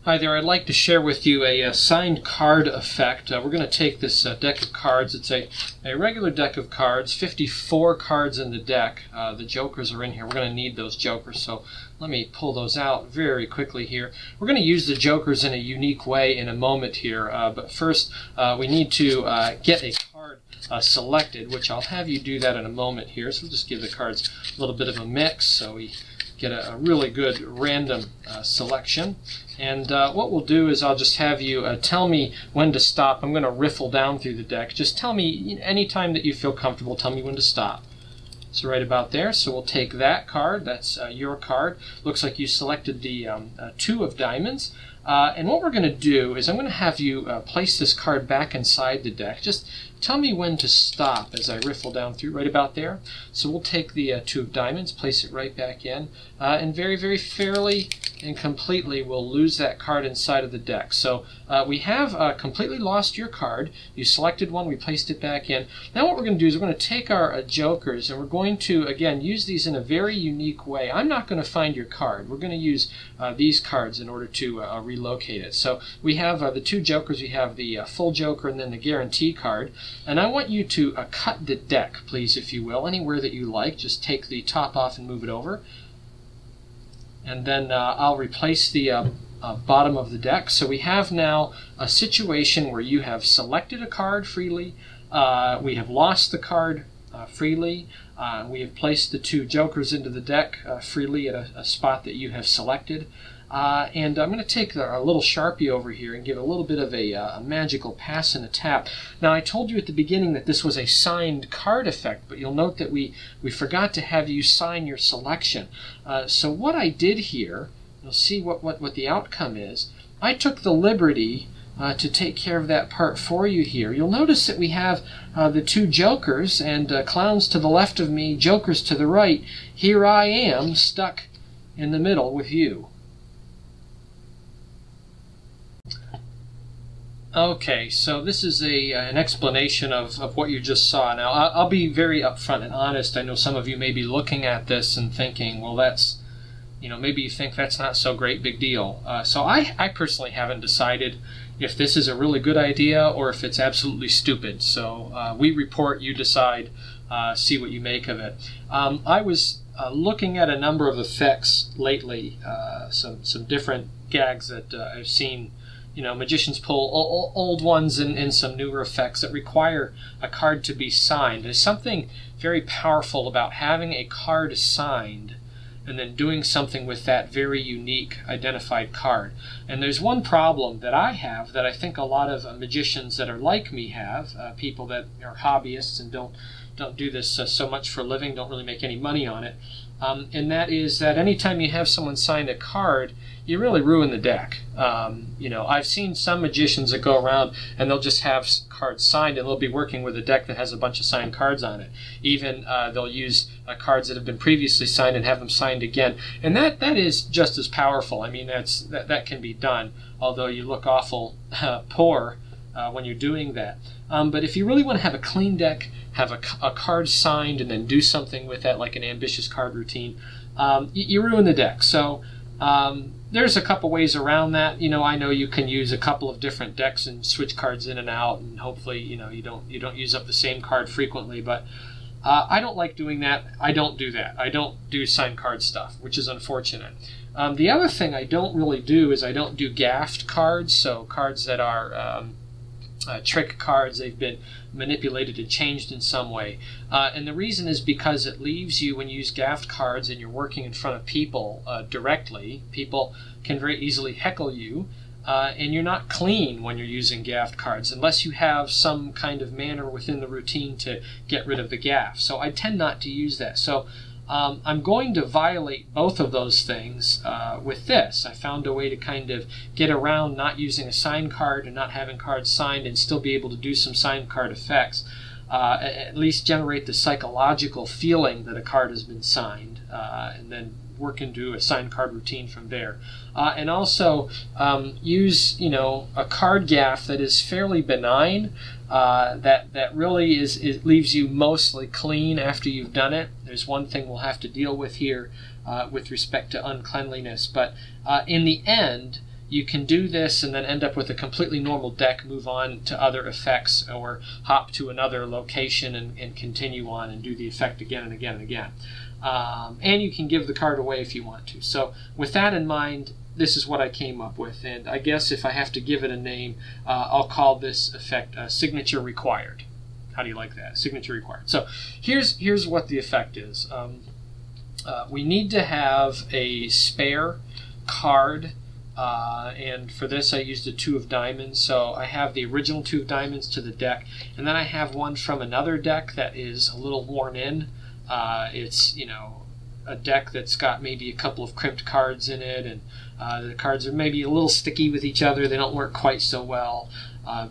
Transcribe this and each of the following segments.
Hi there, I'd like to share with you a signed card effect. We're going to take this deck of cards. It's a regular deck of cards, 54 cards in the deck. The jokers are in here. We're going to need those jokers, so let me pull those out very quickly here. We're going to use the jokers in a unique way in a moment here, but first we need to get a card selected, which I'll have you do that in a moment here. So we'll just give the cards a little bit of a mix so we get a really good random selection. And what we'll do is I'll just have you tell me when to stop. I'm going to riffle down through the deck. Just tell me anytime that you feel comfortable, tell me when to stop. So right about there. So we'll take that card. That's your card. Looks like you selected the 2 of diamonds. And what we're going to do is I'm going to have you place this card back inside the deck. Just tell me when to stop as I riffle down through, right about there. So we'll take the 2 of diamonds, place it right back in, and very, very fairly and completely we'll lose that card inside of the deck. So we have completely lost your card. You selected one, we placed it back in. Now what we're going to do is we're going to take our jokers and we're going to, again, use these in a very unique way. I'm not going to find your card. We're going to use these cards in order to relocate it. So we have the 2 jokers. We have the full joker and then the guarantee card. And I want you to cut the deck, please, if you will, anywhere that you like. Just take the top off and move it over. And then I'll replace the bottom of the deck. So we have now a situation where you have selected a card freely, we have lost the card freely, we have placed the 2 jokers into the deck freely at a spot that you have selected. And I'm going to take a little Sharpie over here and give a little bit of a magical pass and a tap. Now I told you at the beginning that this was a signed card effect, but you'll note that we forgot to have you sign your selection. So what I did here, you'll see what the outcome is. I took the liberty to take care of that part for you here. You'll notice that we have the 2 jokers and clowns to the left of me, jokers to the right. Here I am stuck in the middle with you. Okay, so this is an explanation of what you just saw. Now, I'll be very upfront and honest. I know some of you may be looking at this and thinking, well, that's, maybe you think that's not so great big deal. So I personally haven't decided if this is a really good idea or if it's absolutely stupid. So we report, you decide, see what you make of it. I was looking at a number of effects lately, some different gags that I've seen. Magicians pull old ones and some newer effects that require a card to be signed. There's something very powerful about having a card signed and then doing something with that very unique identified card. And there's one problem that I have that I think a lot of magicians that are like me have, people that are hobbyists and don't do this so much for a living, don't really make any money on it, and that is that anytime you have someone sign a card, you really ruin the deck. I've seen some magicians that go around and they'll just have cards signed and they'll be working with a deck that has a bunch of signed cards on it. Even they'll use cards that have been previously signed and have them signed again. And that is just as powerful. I mean, that can be done, although you look awful poor when you're doing that. But if you really want to have a clean deck, have a card signed and then do something with that, like an ambitious card routine, you ruin the deck. So there's a couple ways around that. I know you can use a couple of different decks and switch cards in and out, and hopefully you don't use up the same card frequently. But I don't like doing that. I don't do that. I don't do signed card stuff, which is unfortunate. The other thing I don't really do is I don't do gaffed cards, so cards that are trick cards. They've been manipulated and changed in some way. And the reason is because it leaves you, when you use gaffed cards and you're working in front of people directly, people can very easily heckle you, and you're not clean when you're using gaffed cards unless you have some kind of manner within the routine to get rid of the gaff. So I tend not to use that. So I'm going to violate both of those things with this. I found a way to kind of get around not using a signed card and not having cards signed and still be able to do some signed card effects. At least generate the psychological feeling that a card has been signed, and then work into a signed card routine from there. And also use a card gaff that is fairly benign, that really it leaves you mostly clean after you've done it. There's one thing we'll have to deal with here with respect to uncleanliness, but in the end you can do this and then end up with a completely normal deck, move on to other effects, or hop to another location and continue on and do the effect again and again and again. And you can give the card away if you want to. So with that in mind, this is what I came up with. And I guess if I have to give it a name, I'll call this effect signature required. How do you like that? Signature required. So here's what the effect is. We need to have a spare card, and for this I used a 2 of diamonds. So I have the original 2 of diamonds to the deck, and then I have one from another deck that is a little worn in. It's, you know, a deck that's got maybe a couple of crimped cards in it, and the cards are maybe a little sticky with each other. They don't work quite so well.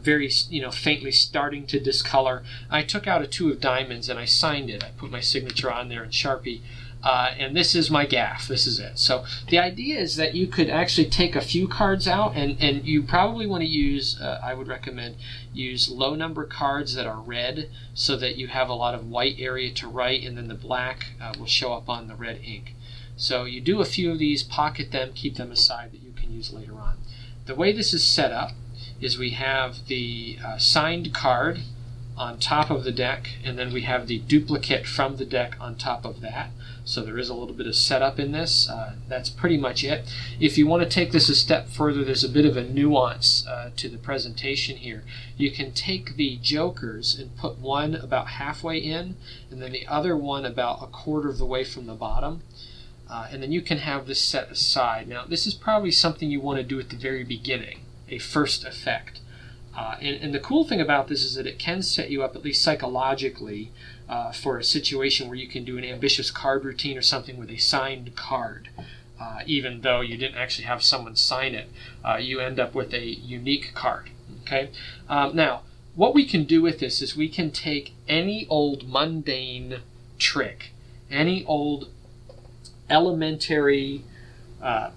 Very, you know, faintly starting to discolor. I took out a 2 of diamonds and I signed it. I put my signature on there in Sharpie. And this is my gaff. This is it. So the idea is that you could actually take a few cards out, and you probably want to use, I would recommend, use low number cards that are red so that you have a lot of white area to write, and then the black will show up on the red ink. So you do a few of these, pocket them, keep them aside that you can use later on. The way this is set up is we have the signed card on top of the deck, and then we have the duplicate from the deck on top of that. So there is a little bit of setup in this. That's pretty much it. If you want to take this a step further, there's a bit of a nuance to the presentation here. You can take the jokers and put one about halfway in, and then the other one about 1/4 of the way from the bottom. And then you can have this set aside. Now, this is probably something you want to do at the very beginning, a first effect. And the cool thing about this is that it can set you up, at least psychologically, for a situation where you can do an ambitious card routine or something with a signed card. Even though you didn't actually have someone sign it, you end up with a unique card. Okay. Now, what we can do with this is we can take any old mundane trick, any old elementary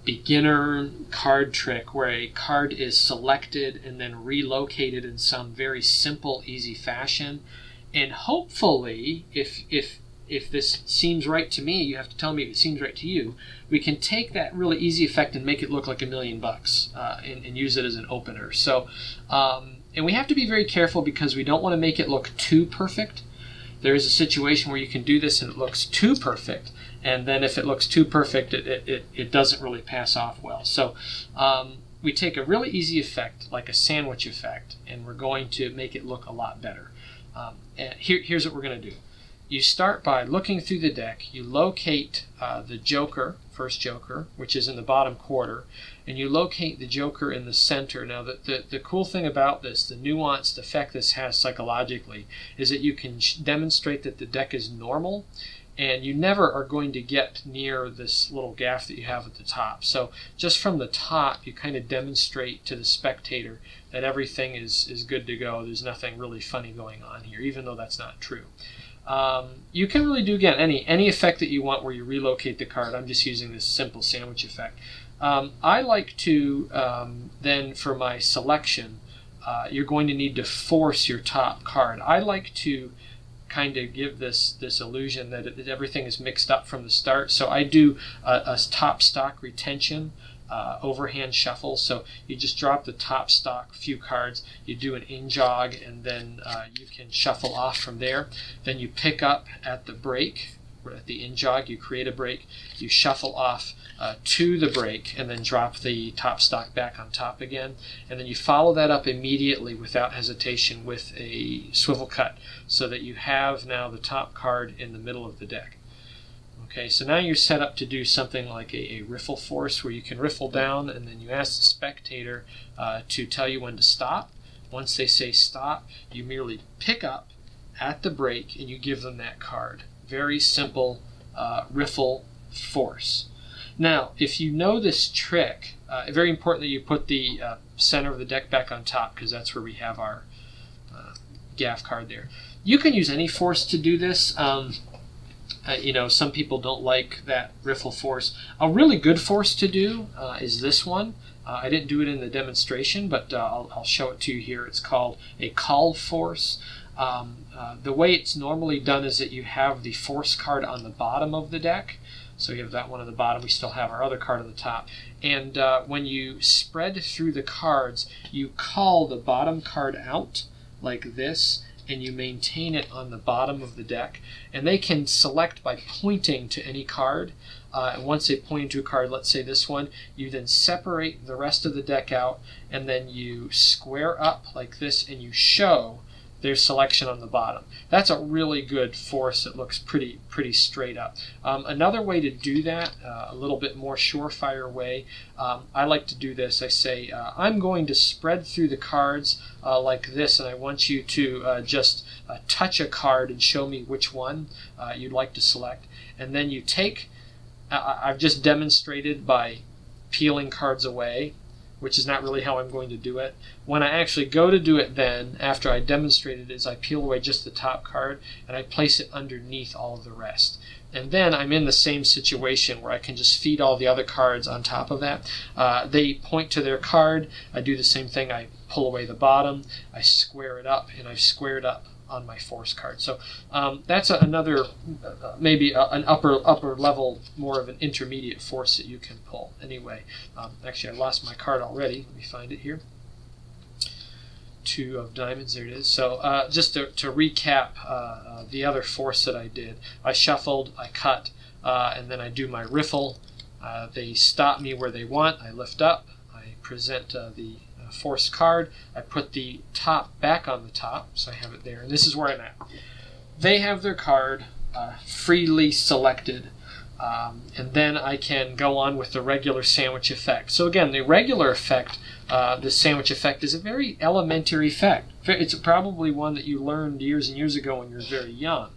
beginner card trick where a card is selected and then relocated in some very simple, easy fashion. And hopefully, if this seems right to me, you have to tell me if it seems right to you, we can take that really easy effect and make it look like $1 million and use it as an opener. So, and we have to be very careful because we don't want to make it look too perfect. There is a situation where you can do this and it looks too perfect, and then if it looks too perfect, it doesn't really pass off well. So we take a really easy effect, like a sandwich effect, and we're going to make it look a lot better. And here's what we're going to do. You start by looking through the deck. You locate the joker, first joker, which is in the bottom quarter, and you locate the joker in the center. Now, the cool thing about this, the nuanced effect this has psychologically, is that you can demonstrate that the deck is normal, and you never are going to get near this little gaff that you have at the top. So just from the top, you kind of demonstrate to the spectator that everything is good to go. There's nothing really funny going on here, even though that's not true. You can really do, again, any effect that you want where you relocate the card. I'm just using this simple sandwich effect. I like to, then for my selection, you're going to need to force your top card. I like to kind of give this illusion that everything is mixed up from the start. So I do a top stock retention, overhand shuffle. So you just drop the top stock few cards, you do an in jog, and then you can shuffle off from there. Then you pick up at the break, at the in jog, you create a break, you shuffle off to the break, and then drop the top stock back on top again. And then you follow that up immediately without hesitation with a swivel cut, so that you have now the top card in the middle of the deck. Okay, so now you're set up to do something like a riffle force, where you can riffle down, and then you ask the spectator to tell you when to stop. Once they say stop, you merely pick up at the break and you give them that card. Very simple riffle force. Now, if you know this trick, very important that you put the center of the deck back on top, because that's where we have our gaff card there. You can use any force to do this. You know, some people don't like that riffle force. A really good force to do is this one. I didn't do it in the demonstration, but I'll show it to you here. It's called a call force. The way it's normally done is that you have the force card on the bottom of the deck. So we have that one at the bottom. We still have our other card on the top. And when you spread through the cards, you call the bottom card out like this, and you maintain it on the bottom of the deck. And they can select by pointing to any card. And once they point to a card, let's say this one, you then separate the rest of the deck out, and then you square up like this, and you show their selection on the bottom. That's a really good force that looks pretty straight up. Another way to do that, a little bit more surefire way, I like to do this. I say, I'm going to spread through the cards like this, and I want you to just touch a card and show me which one you'd like to select. And then you take, I've just demonstrated by peeling cards away, which is not really how I'm going to do it. When I actually go to do it then, after I demonstrated, is I peel away just the top card and I place it underneath all of the rest. And then I'm in the same situation where I can just feed all the other cards on top of that. They point to their card. I do the same thing. I pull away the bottom, I square it up, and I've squared up on my force card. So that's another, maybe an upper level, more of an intermediate force that you can pull. Anyway, actually I lost my card already. Let me find it here. 2 of diamonds, there it is. So just to recap the other force that I did, I shuffled, I cut, and then I do my riffle. They stop me where they want. I lift up, I present the force card, I put the top back on the top, so I have it there, and this is where I'm at. They have their card freely selected, and then I can go on with the regular sandwich effect. So again, the regular effect, the sandwich effect, is a very elementary effect. It's probably one that you learned years and years ago when you were very young.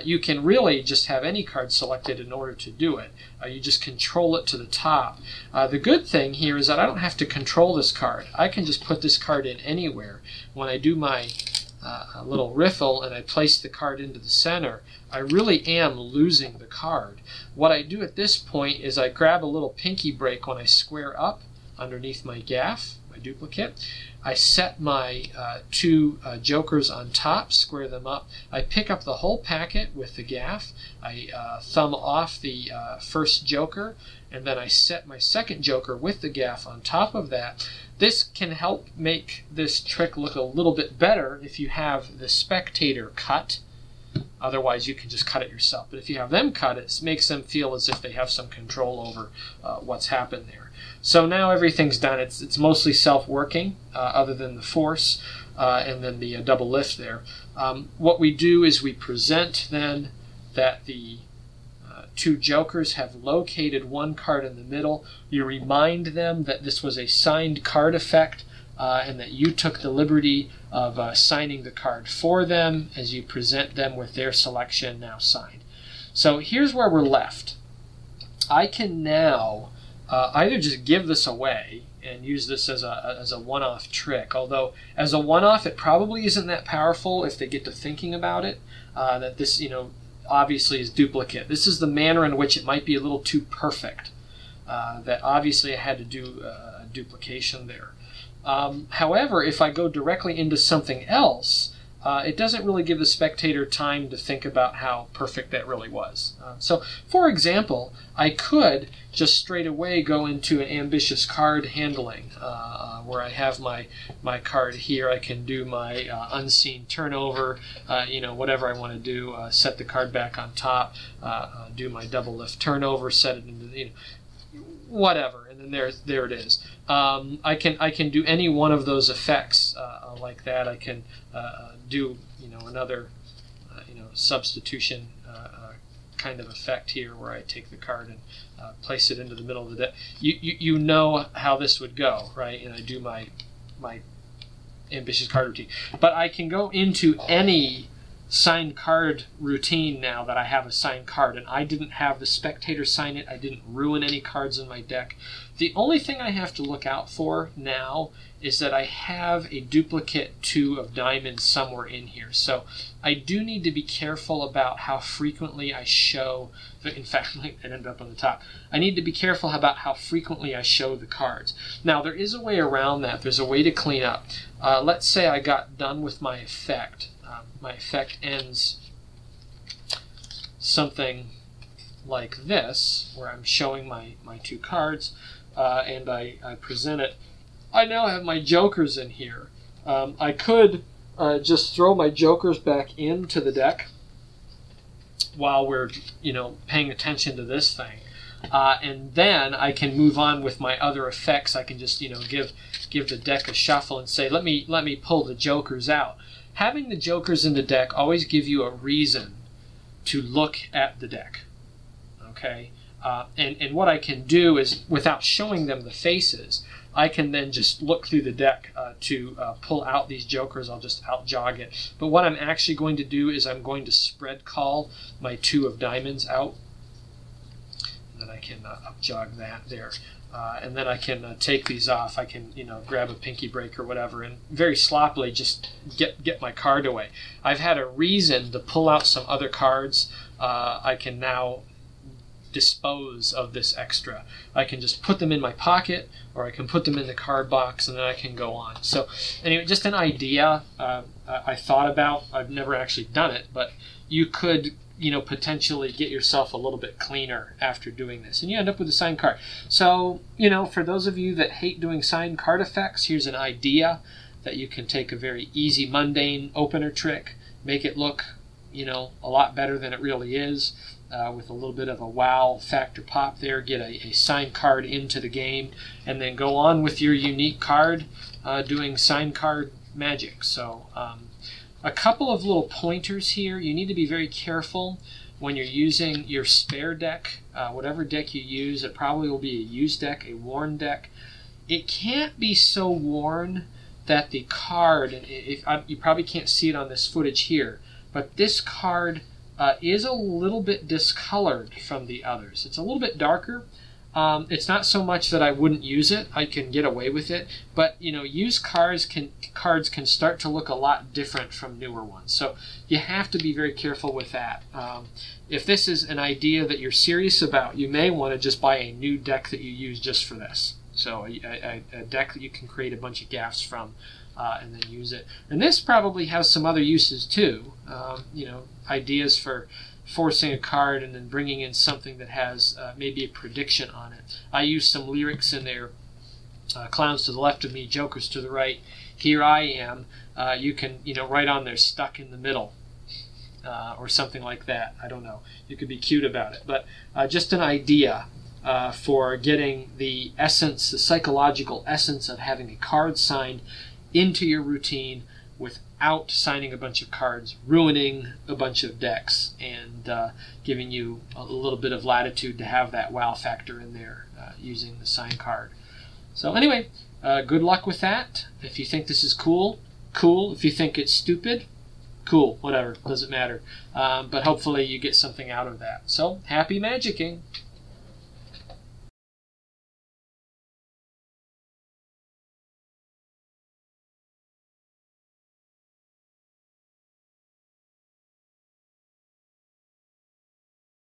You can really just have any card selected in order to do it. You just control it to the top. The good thing here is that I don't have to control this card. I can just put this card in anywhere. When I do my little riffle and I place the card into the center, I really am losing the card. What I do at this point is I grab a little pinky break when I square up underneath my gaff, my duplicate. I set my 2 jokers on top, square them up. I pick up the whole packet with the gaff. I thumb off the first joker, and then I set my second joker with the gaff on top of that. This can help make this trick look a little bit better if you have the spectator cut. Otherwise, you can just cut it yourself. But if you have them cut, it makes them feel as if they have some control over what's happened there. So now everything's done. It's mostly self-working, other than the force and then the double lift there. What we do is we present then that the 2 jokers have located one card in the middle. You remind them that this was a signed card effect, and that you took the liberty of signing the card for them as you present them with their selection now signed. So here's where we're left. I can now either just give this away and use this as a one-off trick, although as a one-off it probably isn't that powerful if they get to thinking about it, that this, you know, obviously is duplicate. This is the manner in which it might be a little too perfect, that obviously I had to do a duplication there. However, if I go directly into something else, it doesn't really give the spectator time to think about how perfect that really was. So, for example, I could just straight away go into an ambitious card handling, where I have my card here. I can do my unseen turnover, you know, whatever I want to do, set the card back on top, do my double lift turnover, set it into, you know, whatever, and then there it is. I can do any one of those effects like that. I can do, you know, another you know, substitution kind of effect here where I take the card and place it into the middle of the deck. You know how this would go, right? And I do my ambitious card routine. But I can go into any signed card routine now that I have a signed card, and I didn't have the spectator sign it. I didn't ruin any cards in my deck. The only thing I have to look out for now is that I have a duplicate 2 of diamonds somewhere in here. So I do need to be careful about how frequently I show the, in fact, it ended up on the top. I need to be careful about how frequently I show the cards. Now, there is a way around that. There's a way to clean up. Let's say I got done with my effect. My effect ends something like this, where I'm showing my two cards, and I present it, I now have my jokers in here. I could just throw my jokers back into the deck while we're paying attention to this thing, and then I can move on with my other effects. I can just give the deck a shuffle and say, let me pull the jokers out. Having the jokers in the deck always give you a reason to look at the deck. Okay, and what I can do is, without showing them the faces, I can then just look through the deck to pull out these jokers. I'll just out jog it. But what I'm actually going to do is I'm going to spread call my 2 of diamonds out. And then I can up jog that there. And then I can take these off. I can grab a pinky break or whatever and very sloppily just get my card away. I've had a reason to pull out some other cards. I can now dispose of this extra. I can just put them in my pocket, or I can put them in the card box, and then I can go on. So anyway, just an idea I thought about. I've never actually done it, but you could potentially get yourself a little bit cleaner after doing this, and you end up with a signed card. So for those of you that hate doing signed card effects, here's an idea that you can take a very easy, mundane opener trick, make it look a lot better than it really is, with a little bit of a wow factor pop there, get a signed card into the game, and then go on with your unique card doing signed card magic. So a couple of little pointers here. You need to be very careful when you're using your spare deck, whatever deck you use. It probably will be a used deck, a worn deck. It can't be so worn that the card, you probably can't see it on this footage here, but this card is a little bit discolored from the others. It's a little bit darker. It's not so much that I wouldn't use it. I can get away with it. But used cards can start to look a lot different from newer ones. So you have to be very careful with that. If this is an idea that you're serious about, you may want to just buy a new deck that you use just for this. So a deck that you can create a bunch of gaffs from, and then use it. And this probably has some other uses too. Ideas for forcing a card and then bringing in something that has maybe a prediction on it. I use some lyrics in there. Clowns to the left of me, jokers to the right. Here I am. You can write on there, stuck in the middle, or something like that. I don't know. You could be cute about it, but just an idea for getting the essence, the psychological essence of having a card signed into your routine without signing a bunch of cards, ruining a bunch of decks, and giving you a little bit of latitude to have that wow factor in there using the signed card. So anyway, good luck with that. If you think this is cool, cool. If you think it's stupid, cool. Whatever, doesn't matter. But hopefully you get something out of that. So happy magicking!